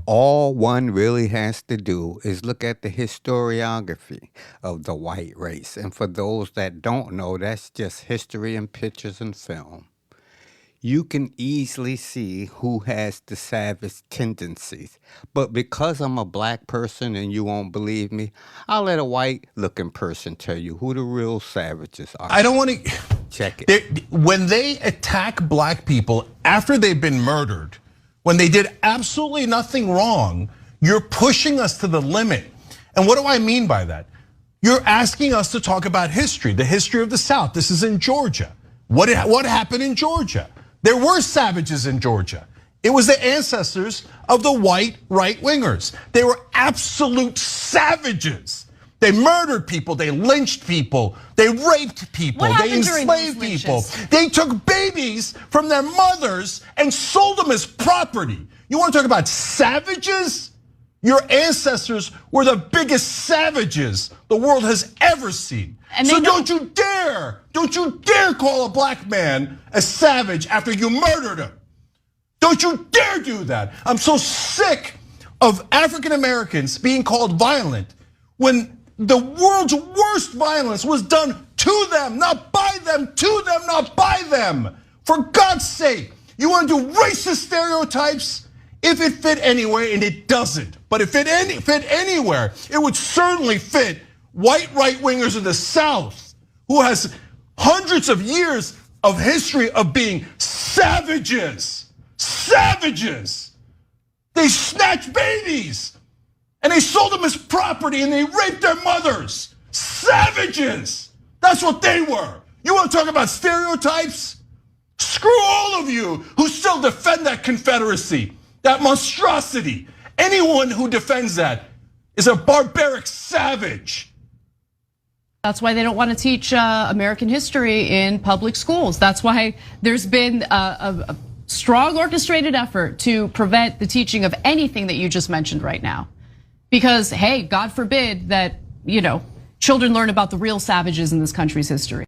All one really has to do is look at the historiography of the white race. And for those that don't know, that's just history and pictures and film. You can easily see who has the savage tendencies. But because I'm a black person and you won't believe me, I'll let a white looking person tell you who the real savages are. I don't want to check it. When they attack black people after they've been murdered, when they did absolutely nothing wrong, you're pushing us to the limit. And what do I mean by that? You're asking us to talk about history, the history of the South. This is in Georgia. What happened in Georgia? There were savages in Georgia. It was the ancestors of the white right-wingers. They were absolute savages. They murdered people, they lynched people, they raped people, they enslaved people. They took babies from their mothers and sold them as property. You want to talk about savages? Your ancestors were the biggest savages the world has ever seen. So don't you dare call a black man a savage after you murdered him. Don't you dare do that. I'm so sick of African Americans being called violent when the world's worst violence was done to them, not by them, to them, not by them. For God's sake, you want to do racist stereotypes? If it fit anywhere, and it doesn't, but if it fit anywhere, it would certainly fit white right-wingers in the South, who has hundreds of years of history of being savages. Savages. They snatched babies, and they sold them as property, and they raped their mothers. Savages. That's what they were. You want to talk about stereotypes? Screw all of you who still defend that Confederacy. That monstrosity. Anyone who defends that is a barbaric savage. That's why they don't want to teach American history in public schools. That's why there's been a strong orchestrated effort to prevent the teaching of anything that you just mentioned right now. Because, hey, God forbid that, children learn about the real savages in this country's history.